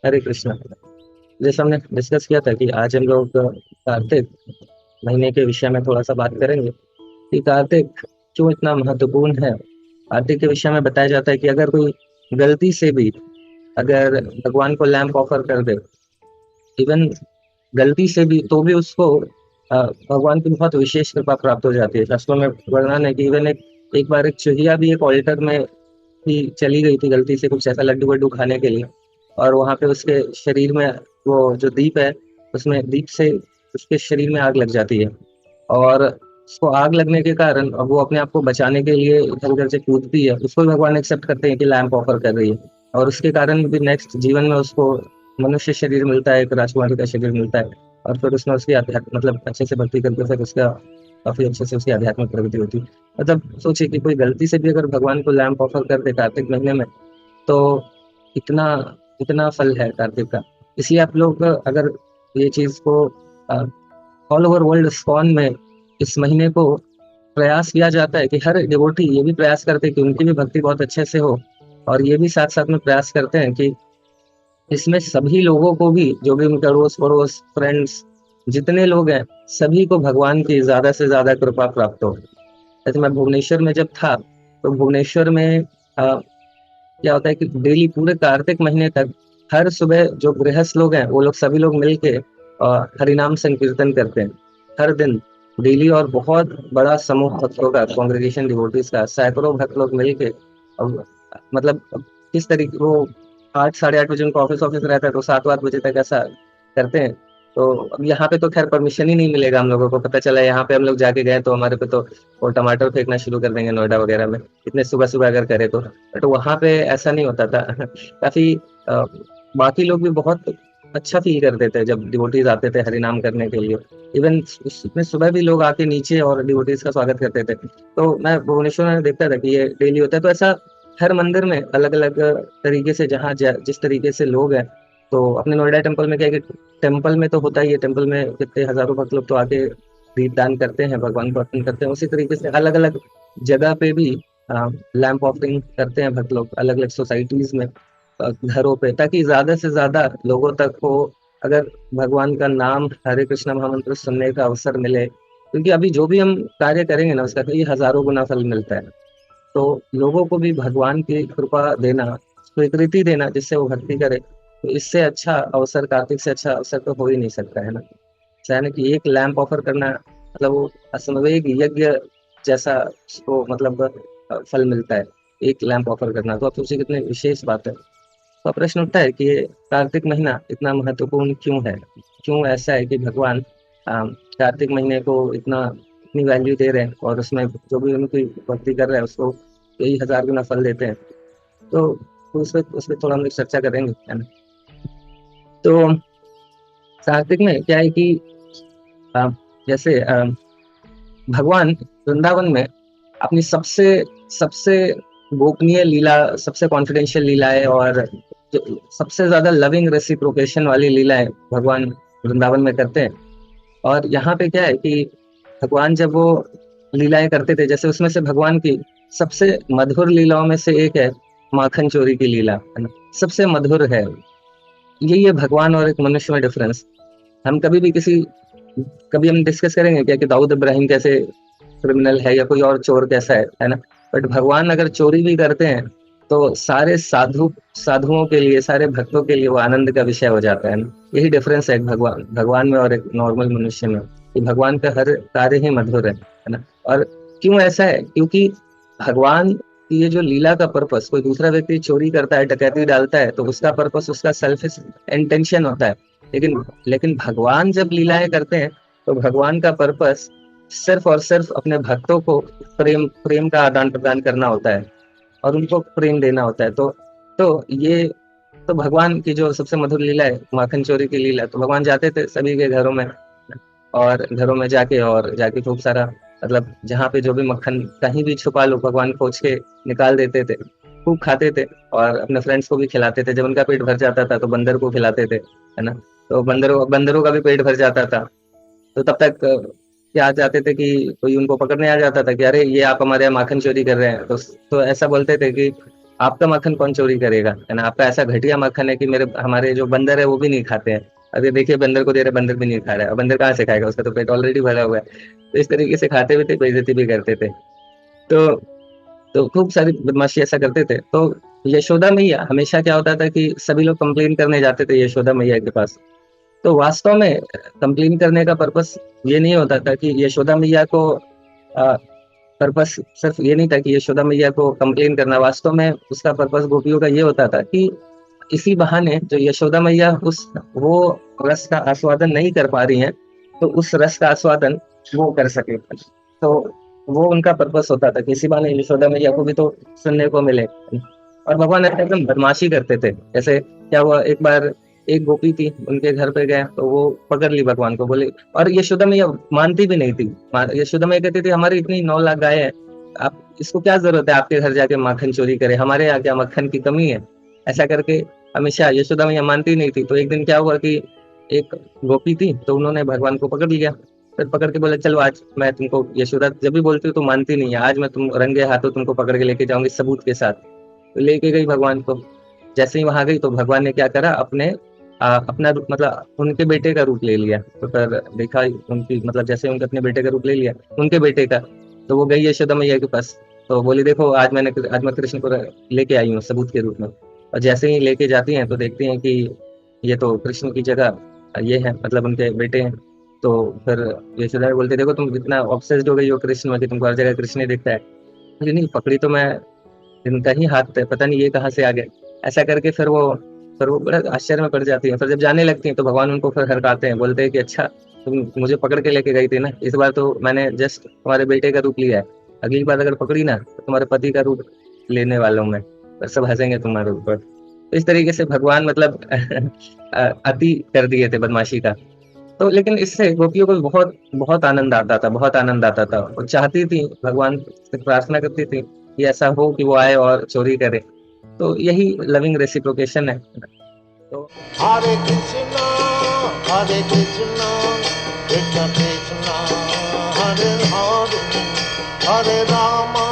हरे कृष्णा। जैसे हमने डिस्कस किया था कि आज हम लोग कार्तिक महीने के विषय में थोड़ा सा बात करेंगे कि कार्तिक क्यों इतना महत्वपूर्ण है। कार्तिक के विषय में बताया जाता है कि अगर कोई गलती से भी अगर भगवान को लैंप ऑफर कर दे, इवन गलती से भी, तो भी उसको भगवान की बहुत विशेष कृपा प्राप्त हो जाती है। शास्त्रों में वर्णन है कि इवन एक बार एक चूहिया भी एक ऑल्टर में ही चली गई थी गलती से कुछ ऐसा लड्डू वड्डू खाने के लिए, और वहां पे उसके शरीर में वो जो दीप है, उसमें दीप से उसके शरीर में आग लग जाती है। और उसको आग लगने के कारण अब वो अपने आप को बचाने के लिए इधर उधर से कूदती है, उसको भी भगवान एक्सेप्ट करते हैं कि लैंप ऑफर कर रही है। और उसके कारण भी नेक्स्ट जीवन में उसको मनुष्य शरीर मिलता है, एक राजकुमारी का शरीर मिलता है। और फिर उसमें उसकी अध्यात्म मतलब अच्छे से भक्ति करके फिर उसका काफी अच्छे से उसकी आध्यात्मिक प्रगति होती है। मतलब सोचिए कि कोई गलती से भी अगर भगवान को लैंप ऑफर कर दे कार्तिक महीने में, तो इतना इतना फल है कार्तिक का। इसलिए आप लोग अगर ये चीज को ऑल ओवर वर्ल्ड स्कॉन में इस महीने को प्रयास किया जाता है कि हर डिवोटी ये भी प्रयास करते हैं कि उनकी भी भक्ति बहुत अच्छे से हो, और ये भी साथ साथ में प्रयास करते हैं कि इसमें सभी लोगों को भी, जो भी उनके अड़ोस पड़ोस फ्रेंड्स जितने लोग हैं, सभी को भगवान की ज्यादा से ज्यादा कृपा प्राप्त हो। जैसे मैं भुवनेश्वर में जब था, तो भुवनेश्वर में क्या होता है कि डेली पूरे कार्तिक महीने तक हर सुबह जो गृहस्थ लोग हैं वो लोग सभी लोग मिलके हरिनाम संकीर्तन करते हैं हर दिन, डेली। और बहुत बड़ा समूह भक्तों का, कॉन्ग्रेगेशन डिवोटीज का, सैकड़ों भक्त लोग मिलके अब मतलब अब किस तरीके वो 8 साढ़े 8 बजे उनका ऑफिस ऑफिस रहता है, तो 7 8 बजे तक ऐसा करते हैं। तो अब यहाँ पे तो खैर परमिशन ही नहीं मिलेगा, हम लोगों को पता चला यहाँ पे हम लोग जाके गए तो हमारे पे तो वो टमाटर फेंकना शुरू कर देंगे नोएडा वगैरह में, इतने सुबह सुबह अगर करे तो। बट वहां पे ऐसा नहीं होता था। काफी बाकी लोग भी बहुत अच्छा फील करते थे जब डिवोटीज आते थे हरिनाम करने के लिए। इवन उसमें सुबह भी लोग आके नीचे और डिवोटीज का स्वागत करते थे। तो मैं भुवनेश्वर में देखता था कि ये डेली होता है, तो ऐसा हर मंदिर में अलग अलग तरीके से जहाँ जिस तरीके से लोग हैं। तो अपने नोएडा टेम्पल में क्या है कि टेम्पल में तो होता ही है, टेम्पल में कितने हजारों भक्त लोग तो आके दीपदान करते हैं, भगवान को अर्पण करते हैं। उसी तरीके से अलग अलग जगह पे भी लैंप ऑफरिंग करते हैं भक्त लोग अलग अलग सोसाइटीज में, घरों पे, ताकि ज्यादा से ज्यादा लोगों तक को अगर भगवान का नाम हरे कृष्ण महामंत्र सुनने का अवसर मिले। क्योंकि अभी जो भी हम कार्य करेंगे ना, उसका कई हजारों गुना फल मिलता है। तो लोगों को भी भगवान की कृपा देना, स्वीकृति देना जिससे वो भक्ति करे, तो इससे अच्छा अवसर, कार्तिक से अच्छा अवसर तो हो ही नहीं सकता है ना। यानी कि एक लैंप ऑफर करना मतलब वो असमवेग यज्ञ जैसा उसको मतलब फल मिलता है, एक लैंप ऑफर करना। तो आप सोचिए कितनी विशेष बात है। तो प्रश्न उठता है कि ये कार्तिक महीना इतना महत्वपूर्ण क्यों है, क्यों ऐसा है कि भगवान कार्तिक महीने को इतनी वैल्यू दे रहे हैं, और उसमें जो भी उनकी भक्ति कर रहे हैं उसको कई हजार गुना फल देते हैं। तो उस पर थोड़ा हम लोग चर्चा करेंगे, है ना। तो कार्तिक में क्या है कि अ, जैसे भगवान वृंदावन में अपनी सबसे सबसे गोपनीय लीला, सबसे कॉन्फिडेंशियल लीलाएं, और जो सबसे ज्यादा लविंग रेसिप्रोकेशन वाली लीलाएं भगवान वृंदावन में करते हैं। और यहाँ पे क्या है कि भगवान जब वो लीलाएं करते थे, जैसे उसमें से भगवान की सबसे मधुर लीलाओं में से एक है माखन चोरी की लीला, है ना। सबसे मधुर है। यही है भगवान और एक मनुष्य में डिफरेंस। हम कभी हम डिस्कस करेंगे क्या कि दाऊद इब्राहिम कैसे क्रिमिनल है या कोई और चोर कैसा है ना। बट भगवान अगर चोरी भी करते हैं तो सारे साधुओं के लिए, सारे भक्तों के लिए वो आनंद का विषय हो जाता है ना। यही डिफरेंस है एक भगवान भगवान में और एक नॉर्मल मनुष्य में, कि भगवान का हर कार्य ही मधुर है ना। और क्यों ऐसा है, क्योंकि भगवान की ये जो लीला का पर्पस, कोई दूसरा व्यक्ति चोरी करता है, डकैती डालता है, तो उसका पर्पस उसका सेल्फिश इंटेंशन होता है। लेकिन लेकिन भगवान जब लीलाएं करते हैं, तो भगवान का पर्पस सिर्फ और सिर्फ अपने भक्तों को प्रेम प्रेम का आदान प्रदान करना होता है, और उनको प्रेम देना होता है। तो ये तो भगवान की जो सबसे मधुर लीला है माखन चोरी की लीला, तो भगवान जाते थे सभी के घरों में, और घरों में जाके खूब सारा मतलब जहाँ पे जो भी मक्खन कहीं भी छुपा लो, भगवान खोज के निकाल देते थे, खूब खाते थे, और अपने फ्रेंड्स को भी खिलाते थे। जब उनका पेट भर जाता था तो बंदर को खिलाते थे, है ना। तो बंदरों का भी पेट भर जाता था। तो तब तक क्या आ जाते थे कि कोई उनको पकड़ने आ जाता था कि अरे ये आप हमारे यहाँ माखन चोरी कर रहे हैं, तो ऐसा बोलते थे कि आपका मक्खन कौन चोरी करेगा, है ना। आपका ऐसा घटिया मक्खन है कि मेरे हमारे जो बंदर है वो भी नहीं खाते हैं। अभी देखिए बंदर को दे रहे, बंदर भी नहीं खा रहा है, और बंदर कहाँ से खाएगा, उसका तो पेट ऑलरेडी भरा हुआ है। तो इस तरीके से खाते भी थे, बेइज्जती भी करते थे। तो खूब सारी बदमाशी ऐसा करते थे। तो यशोदा मैया हमेशा क्या होता था कि सभी लोग कंप्लेन करने जाते थे यशोदा मैया के पास। तो वास्तव में कंप्लेन करने का पर्पस ये नहीं होता था कि यशोदा मैया को, पर्पस सिर्फ ये नहीं था कि यशोदा मैया को कंप्लेन करना। वास्तव में उसका पर्पस गोपियों का ये होता था कि इसी बहाने जो यशोदा मैया उस वो रस का आस्वादन नहीं कर पा रही हैं, तो उस रस का आस्वादन वो कर सके। तो वो उनका पर्पस होता था कि इसी बहाने यशोदा मैया को भी तो सुनने को मिले। और भगवान ऐसे एकदम बदमाशी करते थे। जैसे क्या हुआ, एक बार एक गोपी थी, उनके घर पे गए तो वो पकड़ ली भगवान को, बोले। और यशोदा मैया मानती भी नहीं थी। यशोदा मैया कहती थी हमारी इतनी 9 लाख गाय है, आप इसको क्या जरूरत है आपके घर जाके माखन चोरी करे, हमारे यहाँ क्या मक्खन की कमी है। ऐसा करके हमेशा यशोदा मैया मानती नहीं थी। तो एक दिन क्या हुआ कि एक गोपी थी, तो उन्होंने भगवान को पकड़ लिया। फिर पकड़ के बोले चलो आज मैं तुमको, यशोदा जब भी बोलती हूँ तो मानती नहीं है, आज मैं तुम रंगे हाथों तुमको पकड़ के लेके जाऊंगी सबूत के साथ। तो लेके गई भगवान को। जैसे ही वहां गई तो भगवान ने क्या करा, अपना रूप, मतलब उनके बेटे का रूप ले लिया। तो फिर देखा उनकी, मतलब जैसे उनके अपने बेटे का रूप ले लिया, उनके बेटे का। तो वो गई यशोदा मैया के पास। तो बोली देखो आज मैं कृष्ण को लेके आई हूँ सबूत के रूप में। और जैसे ही लेके जाती हैं तो देखती हैं कि ये तो कृष्ण की जगह ये है, मतलब उनके बेटे हैं। तो फिर यशोदा भी बोलते देखो तुम इतना ऑब्सेस्ड हो गई हो कृष्ण में कि तुमको हर जगह कृष्ण ही दिखता है। बोली नहीं, पकड़ी तो मैं इनका ही हाथ है, पता नहीं ये कहाँ से आ गए। ऐसा करके फिर वो बड़ा आश्चर्य में पड़ जाती है। फिर जब जाने लगती हैं तो भगवान उनको फिर हरकाते हैं, बोलते हैं कि अच्छा तुम मुझे पकड़ के लेके गई थी ना, इस बार तो मैंने जस्ट तुम्हारे बेटे का रूप लिया है, अगली बार अगर पकड़ी ना तो तुम्हारे पति का रूप लेने वाला हूँ मैं, फिर सब हंसेंगे तुम्हारे ऊपर। तो इस तरीके से भगवान मतलब अति कर दिए थे बदमाशी का। तो लेकिन इससे गोपियों को भी बहुत बहुत आनंद आता था, बहुत आनंद आता था। वो चाहती थी, भगवान से प्रार्थना करती थी कि ऐसा हो कि वो आए और चोरी करे। तो यही लविंग रेसिप्रोकेशन है। तो हरे कृष्णा हरे कृष्णा कृष्ण कृष्णा हरे हरे हरे राम